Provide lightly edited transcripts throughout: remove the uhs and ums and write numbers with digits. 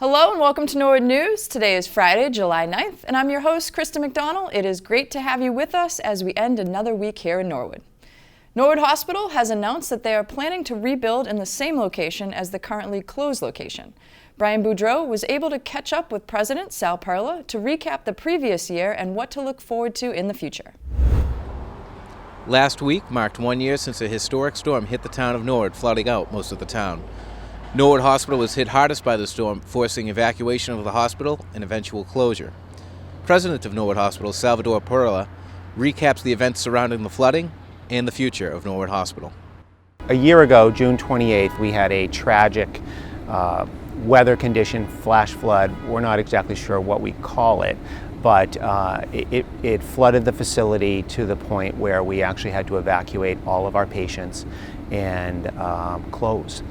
Hello and welcome to Norwood News. Today is Friday, July 9th, and I'm your host, Krista McDonald. It is great to have you with us as we end another week here in Norwood. Norwood Hospital has announced that they are planning to rebuild in the same location as the currently closed location. Brian Boudreau was able to catch up with President Sal Perla to recap the previous year and what to look forward to in the future. Last week marked 1 year since a historic storm hit the town of Norwood, flooding out most of the town. Norwood Hospital was hit hardest by the storm, forcing evacuation of the hospital and eventual closure. President of Norwood Hospital, Salvador Perla, recaps the events surrounding the flooding and the future of Norwood Hospital. A year ago, June 28th, we had a tragic weather condition, flash flood. We're not exactly sure what we call it, but it flooded the facility to the point where we actually had to evacuate all of our patients and close.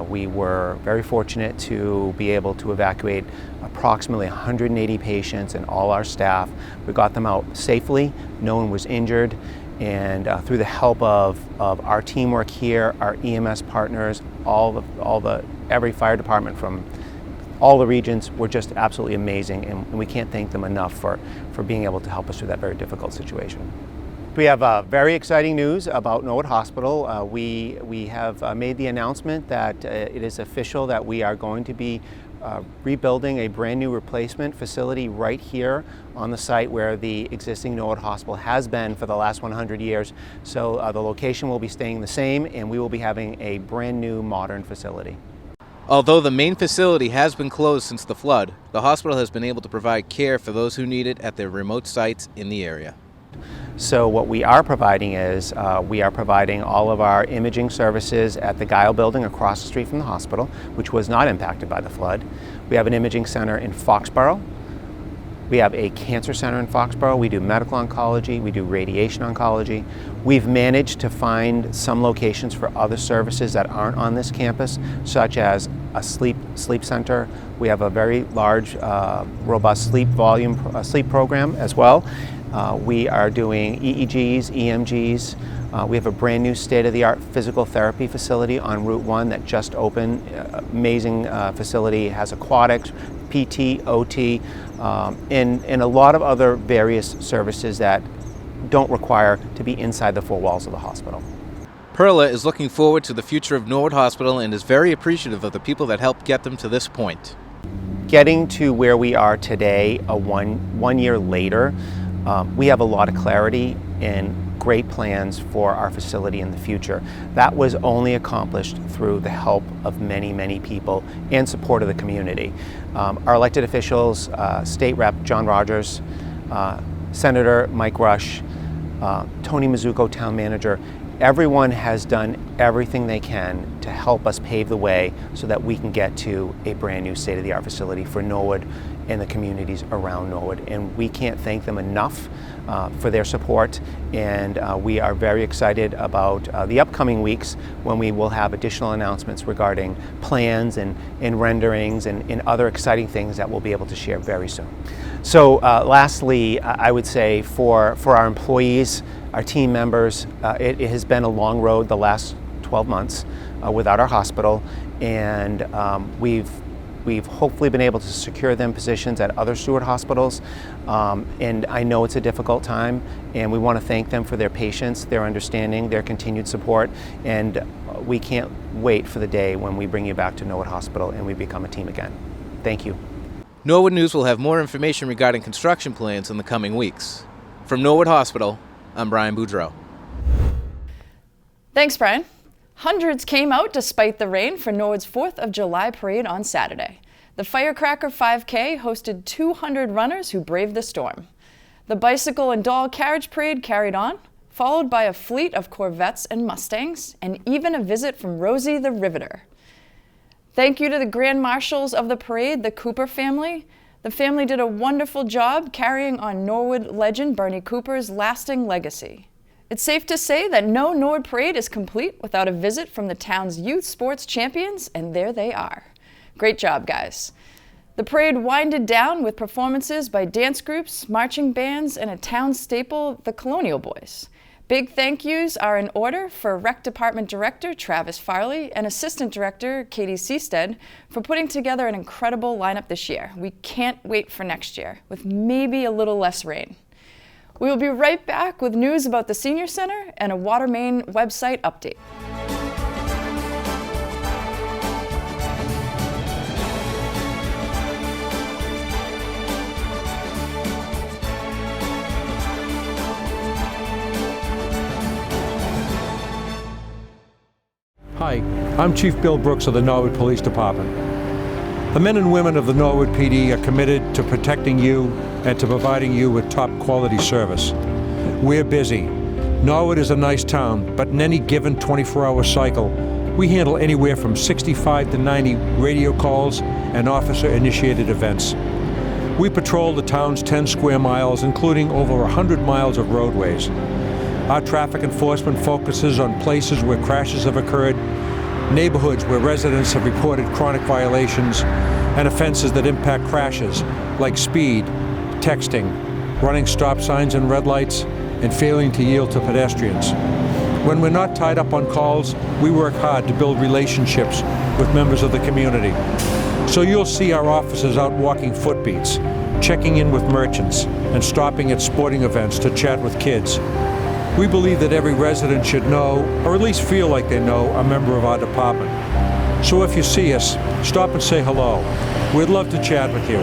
We were very fortunate to be able to evacuate approximately 180 patients and all our staff. We got them out safely, no one was injured, and through the help of our teamwork here, our EMS partners, every fire department from all the regions were just absolutely amazing, and we can't thank them enough for being able to help us through that very difficult situation. We have very exciting news about Norwood Hospital. We have made the announcement that it is official that we are going to be rebuilding a brand new replacement facility right here on the site where the existing Norwood Hospital has been for the last 100 years. So the location will be staying the same, and we will be having a brand new modern facility. Although the main facility has been closed since the flood, the hospital has been able to provide care for those who need it at their remote sites in the area. So what we are providing is we are providing all of our imaging services at the Guile building across the street from the hospital, which was not impacted by the flood. We have an imaging center in Foxborough. We have a cancer center in Foxborough. We do medical oncology. We do radiation oncology. We've managed to find some locations for other services that aren't on this campus, such as a sleep center. We have a very large, robust sleep program as well. We are doing EEGs, EMGs. We have a brand new state-of-the-art physical therapy facility on Route 1 that just opened. Amazing facility, has aquatics, PT, OT, and a lot of other various services that don't require to be inside the four walls of the hospital. Perla is looking forward to the future of Norwood Hospital and is very appreciative of the people that helped get them to this point. Getting to where we are today, one year later, we have a lot of clarity and great plans for our facility in the future. That was only accomplished through the help of many, many people and support of the community. Our elected officials, State Rep John Rogers, Senator Mike Rush, Tony Mazzucco, Town Manager, everyone has done everything they can to help us pave the way so that we can get to a brand new state-of-the-art facility for Norwood and the communities around Norwood. And we can't thank them enough for their support. And we are very excited about the upcoming weeks when we will have additional announcements regarding plans and renderings and other exciting things that we'll be able to share very soon. So lastly, I would say for our employees, our team members, it has been a long road the last 12 months without our hospital, and we've hopefully been able to secure them positions at other Stewart hospitals, and I know it's a difficult time, and we want to thank them for their patience, their understanding, their continued support, and we can't wait for the day when we bring you back to Norwood Hospital and we become a team again. Thank you. Norwood News will have more information regarding construction plans in the coming weeks. From Norwood Hospital, I'm Brian Boudreau. Thanks, Brian. Hundreds came out despite the rain for Norwood's 4th of July parade on Saturday. The Firecracker 5K hosted 200 runners who braved the storm. The bicycle and doll carriage parade carried on, followed by a fleet of Corvettes and Mustangs, and even a visit from Rosie the Riveter. Thank you to the Grand Marshals of the parade, the Cooper family. The family did a wonderful job carrying on Norwood legend Bernie Cooper's lasting legacy. It's safe to say that no Norwood parade is complete without a visit from the town's youth sports champions, and there they are. Great job, guys. The parade winded down with performances by dance groups, marching bands, and a town staple, the Colonial Boys. Big thank yous are in order for Rec Department Director Travis Farley and Assistant Director Katie Seastead for putting together an incredible lineup this year. We can't wait for next year, with maybe a little less rain. We will be right back with news about the Senior Center and a water main website update. Hi, I'm Chief Bill Brooks of the Norwood Police Department. The men and women of the Norwood PD are committed to protecting you and to providing you with top quality service. We're busy. Norwood is a nice town, but in any given 24-hour cycle, we handle anywhere from 65 to 90 radio calls and officer-initiated events. We patrol the town's 10 square miles, including over 100 miles of roadways. Our traffic enforcement focuses on places where crashes have occurred, neighborhoods where residents have reported chronic violations, and offenses that impact crashes like speed, texting, running stop signs and red lights, and failing to yield to pedestrians. When we're not tied up on calls, we work hard to build relationships with members of the community. So you'll see our officers out walking footbeats, checking in with merchants, and stopping at sporting events to chat with kids. We believe that every resident should know, or at least feel like they know, a member of our department. So if you see us, stop and say hello. We'd love to chat with you.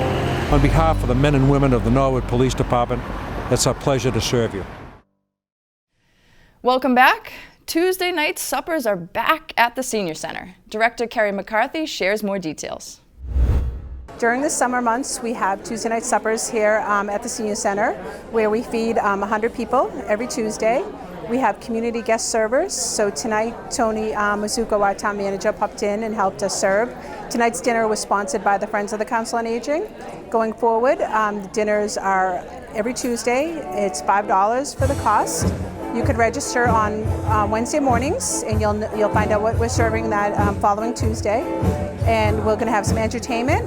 On behalf of the men and women of the Norwood Police Department, it's our pleasure to serve you. Welcome back. Tuesday night suppers are back at the Senior Center. Director Kerry McCarthy shares more details. During the summer months, we have Tuesday night suppers here at the Senior Center, where we feed 100 people every Tuesday. We have community guest servers. So tonight, Tony Mizuko, our town manager, popped in and helped us serve. Tonight's dinner was sponsored by the Friends of the Council on Aging. Going forward, the dinners are every Tuesday. It's $5 for the cost. You could register on Wednesday mornings, and you'll find out what we're serving that following Tuesday. And we're going to have some entertainment.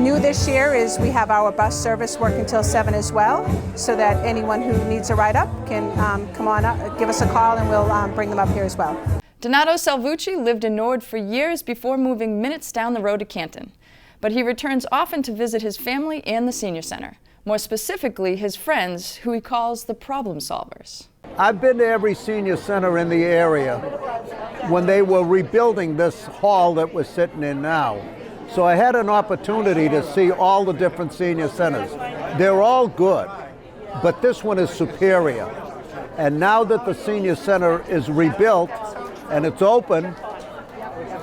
New this year is we have our bus service working till 7 as well, so that anyone who needs a ride up can come on up, give us a call, and we'll bring them up here as well. Donato Salvucci lived in Norwood for years before moving minutes down the road to Canton. But he returns often to visit his family and the Senior Center. More specifically, his friends, who he calls the problem solvers. I've been to every senior center in the area when they were rebuilding this hall that we're sitting in now. So I had an opportunity to see all the different senior centers. They're all good, but this one is superior. And now that the senior center is rebuilt and it's open,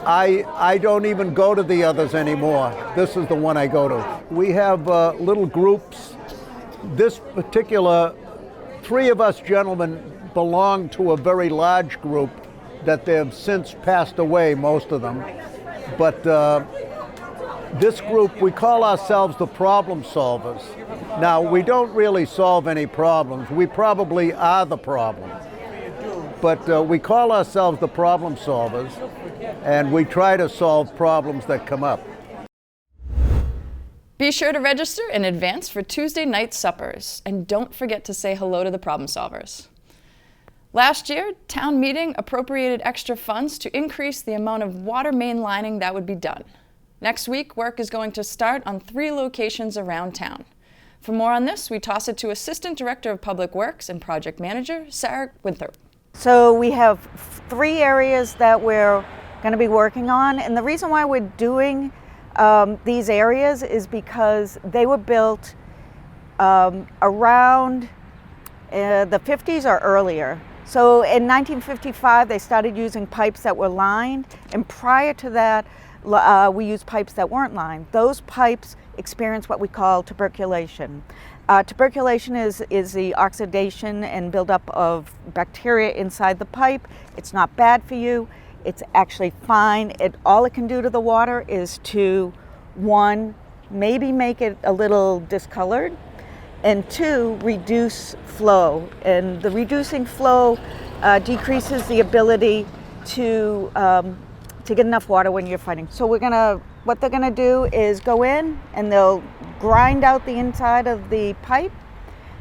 I don't even go to the others anymore. This is the one I go to. We have little groups. This particular, 3 of us gentlemen belong to a very large group that they've since passed away, most of them. But this group, we call ourselves the problem solvers. Now, we don't really solve any problems. We probably are the problem. But we call ourselves the problem solvers, and we try to solve problems that come up. Be sure to register in advance for Tuesday night suppers, and don't forget to say hello to the problem solvers. Last year, town meeting appropriated extra funds to increase the amount of water main lining that would be done. Next week, work is going to start on 3 locations around town. For more on this, we toss it to Assistant Director of Public Works and Project Manager, Sarah Winthrop. So we have 3 areas that we're going to be working on, and the reason why we're doing these areas is because they were built around the 50s or earlier. So in 1955, they started using pipes that were lined, and prior to that, we used pipes that weren't lined. Those pipes experience what we call tuberculation. Tuberculation is the oxidation and buildup of bacteria inside the pipe. It's not bad for you. It's actually fine. All it can do to the water is to, 1, maybe make it a little discolored, and 2, reduce flow. And the reducing flow decreases the ability to get enough water when you're fighting. So what they're gonna do is go in and they'll grind out the inside of the pipe,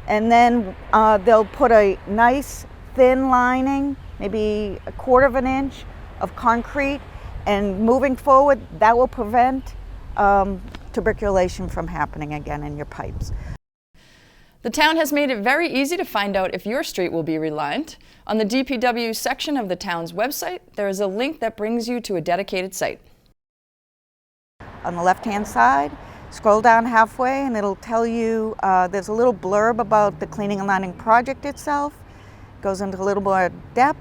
and then they'll put a nice thin lining, maybe a quarter of an inch of concrete, and moving forward, that will prevent tuberculation from happening again in your pipes. The town has made it very easy to find out if your street will be relined. On the DPW section of the town's website, there is a link that brings you to a dedicated site. On the left-hand side, scroll down halfway and it'll tell you, there's a little blurb about the cleaning and lining project itself. It goes into a little more depth,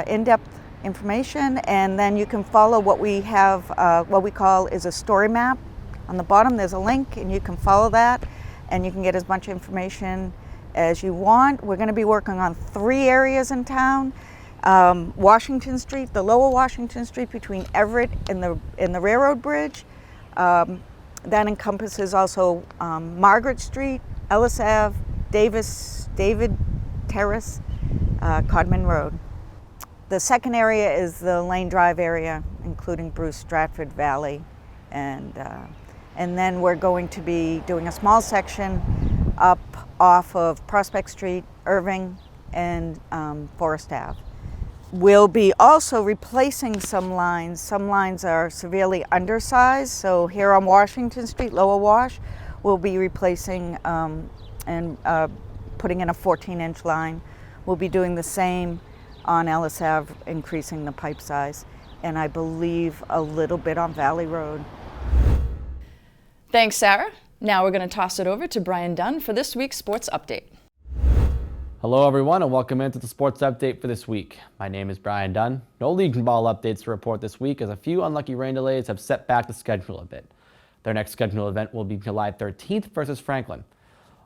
in-depth information, and then you can follow what we have, what we call is a story map. On the bottom there's a link and you can follow that and you can get as much information as you want. We're going to be working on 3 areas in town. Washington Street, the lower Washington Street between Everett and the Railroad Bridge. That encompasses also Margaret Street, Ellis Ave, David Terrace, Codman Road. The second area is the Lane Drive area, including Bruce, Stratford Valley, and then we're going to be doing a small section up off of Prospect Street, Irving, and Forest Ave. We'll be also replacing some lines. Some lines are severely undersized, so here on Washington Street, Lower Wash, we'll be replacing and putting in a 14-inch line. We'll be doing the same on Ellis Ave, increasing the pipe size, and I believe a little bit on Valley Road. Thanks, Sarah. Now we're going to toss it over to Brian Dunn for this week's sports update. Hello everyone and welcome into the sports update for this week. My name is Brian Dunn. No Legion Ball updates to report this week as a few unlucky rain delays have set back the schedule a bit. Their next scheduled event will be July 13th versus Franklin.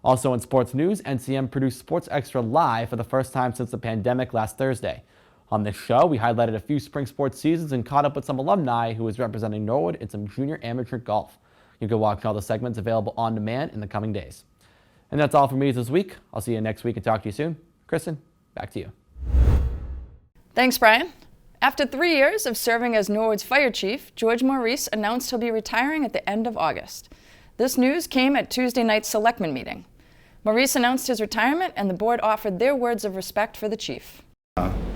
Also in sports news, NCM produced Sports Extra Live for the first time since the pandemic last Thursday. On this show, we highlighted a few spring sports seasons and caught up with some alumni who is representing Norwood in some junior amateur golf. You can watch all the segments available on demand in the coming days. And that's all for me this week. I'll see you next week and talk to you soon. Kristen, back to you. Thanks, Brian. After 3 years of serving as Norwood's fire chief, George Maurice announced he'll be retiring at the end of August. This news came at Tuesday night's selectmen meeting. Maurice announced his retirement and the board offered their words of respect for the chief.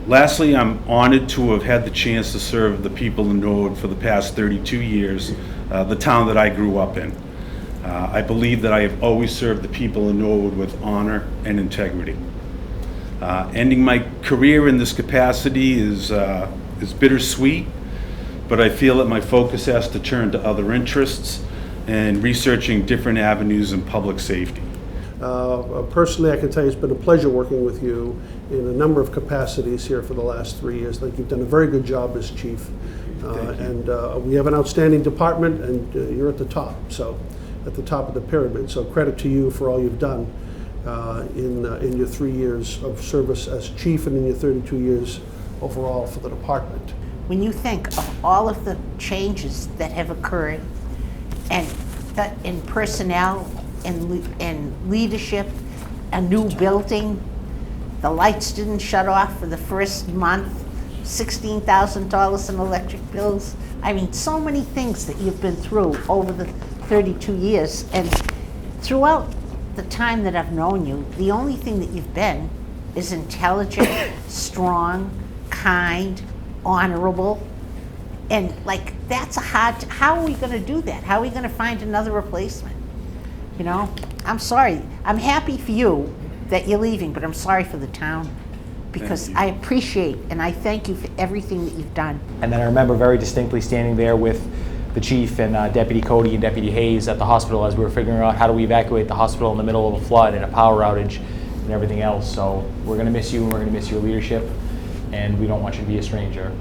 Lastly, I'm honored to have had the chance to serve the people in Norwood for the past 32 years, the town that I grew up in. I believe that I have always served the people in Norwood with honor and integrity. Ending my career in this capacity is bittersweet, but I feel that my focus has to turn to other interests and researching different avenues in public safety. Personally, I can tell you it's been a pleasure working with you in a number of capacities here for the last 3 years. I think you've done a very good job as chief. And we have an outstanding department, and you're at the top, so at the top of the pyramid. So credit to you for all you've done in your 3 years of service as chief and in your 32 years overall for the department. When you think of all of the changes that have occurred and in personnel and leadership, a new building, the lights didn't shut off for the first month, $16,000 in electric bills. I mean, so many things that you've been through over the 32 years. And throughout the time that I've known you, the only thing that you've been is intelligent, strong, kind, honorable. And like, that's a hard, how are we gonna do that? How are we gonna find another replacement? You know, I'm sorry. I'm happy for you that you're leaving, but I'm sorry for the town because I appreciate and I thank you for everything that you've done. And then I remember very distinctly standing there with the chief and Deputy Cody and Deputy Hayes at the hospital as we were figuring out how do we evacuate the hospital in the middle of a flood and a power outage and everything else. So we're going to miss you and we're going to miss your leadership, and we don't want you to be a stranger.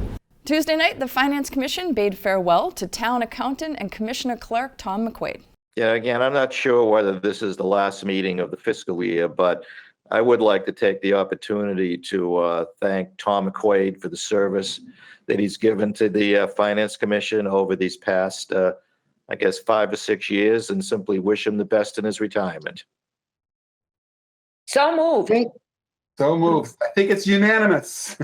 Tuesday night, the Finance Commission bade farewell to Town Accountant and Commissioner Clerk Tom McQuaid. Yeah, again, I'm not sure whether this is the last meeting of the fiscal year, but I would like to take the opportunity to thank Tom McQuaid for the service that he's given to the Finance Commission over these past, I guess, 5 or 6 years, and simply wish him the best in his retirement. So moved. So moved. I think it's unanimous.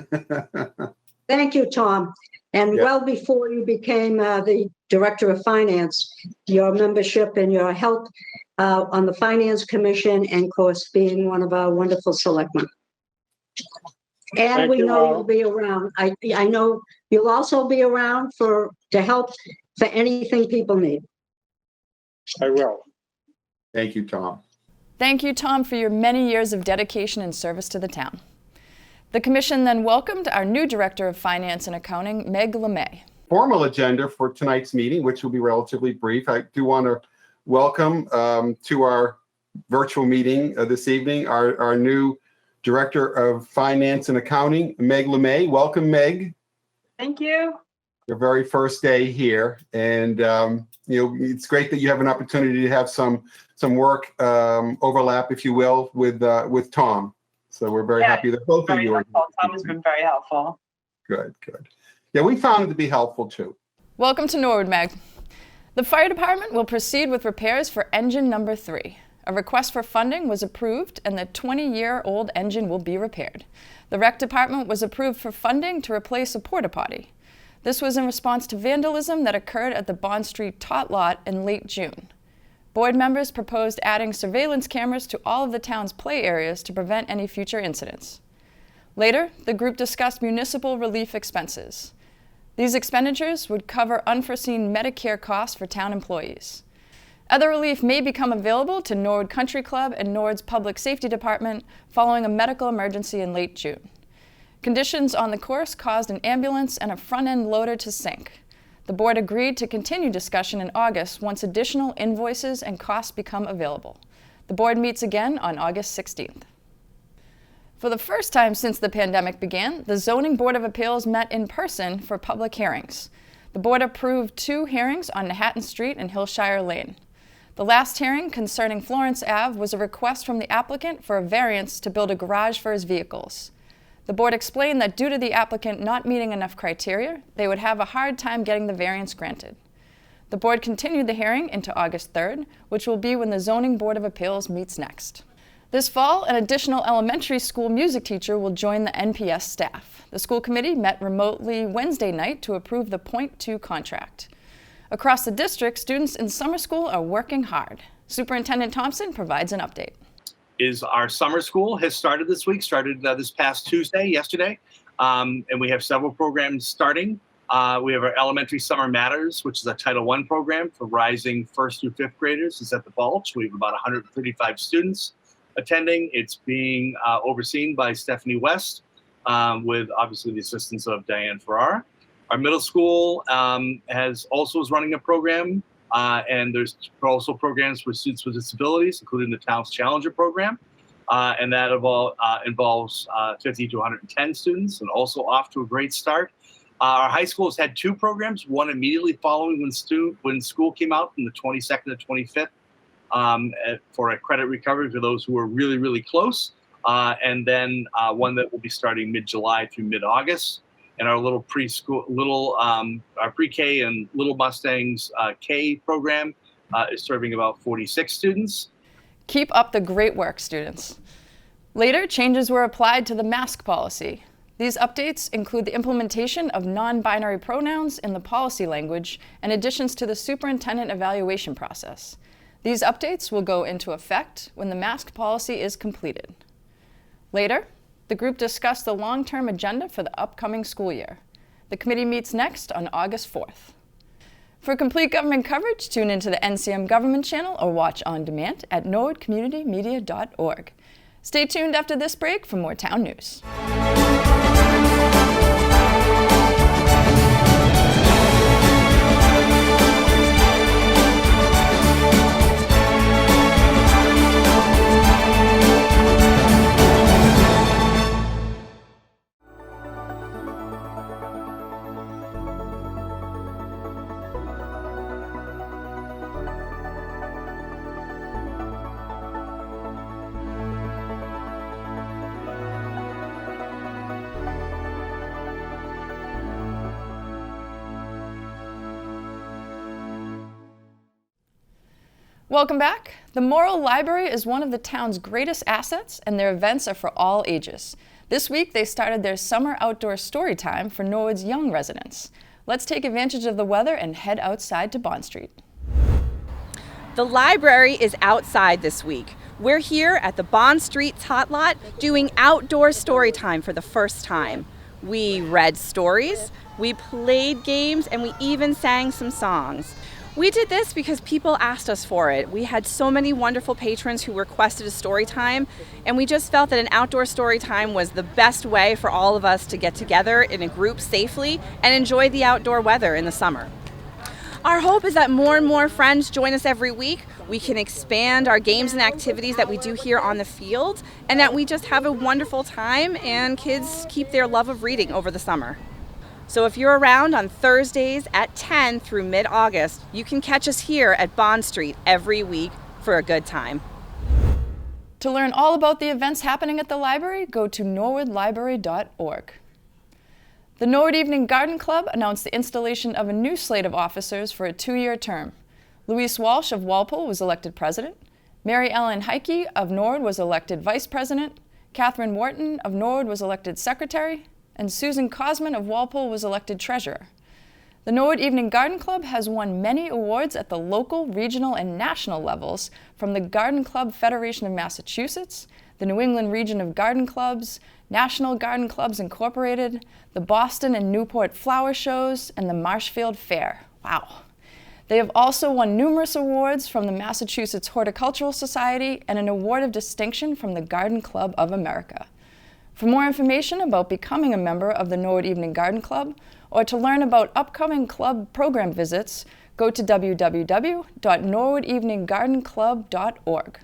Thank you, Tom. And well before you became the Director of Finance, your membership and your help on the Finance Commission, and of course being one of our wonderful selectmen. And Thank we you know all. you'll be around. I know you'll also be around to help for anything people need. I will. Thank you, Tom. Thank you, Tom, for your many years of dedication and service to the town. The commission then welcomed our new Director of Finance and Accounting, Meg LeMay. Formal agenda for tonight's meeting, which will be relatively brief. I do want to welcome to our virtual meeting this evening our new Director of Finance and Accounting, Meg LeMay. Welcome, Meg. Thank you. Your very first day here, and it's great that you have an opportunity to have some work overlap, if you will, with Tom. So we're very happy that both of you are. Tom has been very helpful. Good. Yeah, we found it to be helpful too. Welcome to Norwood, Meg. The fire department will proceed with repairs for engine number 3. A request for funding was approved and the 20-year-old engine will be repaired. The rec department was approved for funding to replace a porta potty. This was in response to vandalism that occurred at the Bond Street tot lot in late June. Board members proposed adding surveillance cameras to all of the town's play areas to prevent any future incidents. Later, the group discussed municipal relief expenses. These expenditures would cover unforeseen Medicare costs for town employees. Other relief may become available to Norwood Country Club and Norwood's Public Safety Department following a medical emergency in late June. Conditions on the course caused an ambulance and a front-end loader to sink. The board agreed to continue discussion in August once additional invoices and costs become available. The board meets again on August 16th. For the first time since the pandemic began, the Zoning Board of Appeals met in person for public hearings. The board approved 2 hearings on Manhattan Street and Hillshire Lane. The last hearing concerning Florence Ave was a request from the applicant for a variance to build a garage for his vehicles. The board explained that due to the applicant not meeting enough criteria, they would have a hard time getting the variance granted. The board continued the hearing into August 3rd, which will be when the Zoning Board of Appeals meets next. This fall, an additional elementary school music teacher will join the NPS staff. The school committee met remotely Wednesday night to approve the .2 contract. Across the district, students in summer school are working hard. Superintendent Thompson provides an update. Our summer school has started this week, this past Tuesday, yesterday, and we have several programs starting. We have our Elementary Summer Matters, which is a Title I program for rising 1st through 5th graders. It's at the Balch. We have about 135 students attending. It's being overseen by Stephanie West, with obviously the assistance of Diane Farrar. Our middle school is running a program, and there's also programs for students with disabilities, including the Town's Challenger program, and that involves 50 to 110 students, and also off to a great start. Our high school has had 2 programs, one immediately following when school came out from the 22nd to 25th for a credit recovery for those who are really, really close, and then one that will be starting mid-July through mid-August. And our little our pre-K and Little Mustangs K program is serving about 46 students. Keep up the great work, students. Later, changes were applied to the mask policy. These updates include the implementation of non-binary pronouns in the policy language and additions to the superintendent evaluation process. These updates will go into effect when the mask policy is completed. Later, the group discussed the long-term agenda for the upcoming school year. The committee meets next on August 4th. For complete government coverage, tune into the NCM Government channel or watch on demand at norwoodcommunitymedia.org. Stay tuned after this break for more town news. Welcome back. The Norwood Library is one of the town's greatest assets, and their events are for all ages. This week, they started their summer outdoor story time for Norwood's young residents. Let's take advantage of the weather and head outside to Bond Street. The library is outside this week. We're here at the Bond Street Tot Lot doing outdoor story time for the first time. We read stories, we played games, and we even sang some songs. We did this because people asked us for it. We had so many wonderful patrons who requested a story time, and we just felt that an outdoor story time was the best way for all of us to get together in a group safely and enjoy the outdoor weather in the summer. Our hope is that more and more friends join us every week. We can expand our games and activities that we do here on the field, and that we just have a wonderful time and kids keep their love of reading over the summer. So if you're around on Thursdays at 10 through mid-August, you can catch us here at Bond Street every week for a good time. To learn all about the events happening at the library, go to norwoodlibrary.org. The Norwood Evening Garden Club announced the installation of a new slate of officers for a 2-year term. Louise Walsh of Walpole was elected president. Mary Ellen Heike of Norwood was elected vice president. Catherine Wharton of Norwood was elected secretary. And Susan Cosman of Walpole was elected treasurer. The Norwood Evening Garden Club has won many awards at the local, regional, and national levels from the Garden Club Federation of Massachusetts, the New England Region of Garden Clubs, National Garden Clubs Incorporated, the Boston and Newport Flower Shows, and the Marshfield Fair. Wow. They have also won numerous awards from the Massachusetts Horticultural Society and an award of distinction from the Garden Club of America. For more information about becoming a member of the Norwood Evening Garden Club, or to learn about upcoming club program visits, go to www.norwoodeveninggardenclub.org.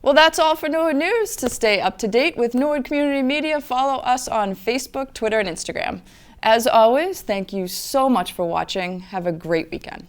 Well, that's all for Norwood News. To stay up to date with Norwood Community Media, follow us on Facebook, Twitter, and Instagram. As always, thank you so much for watching. Have a great weekend.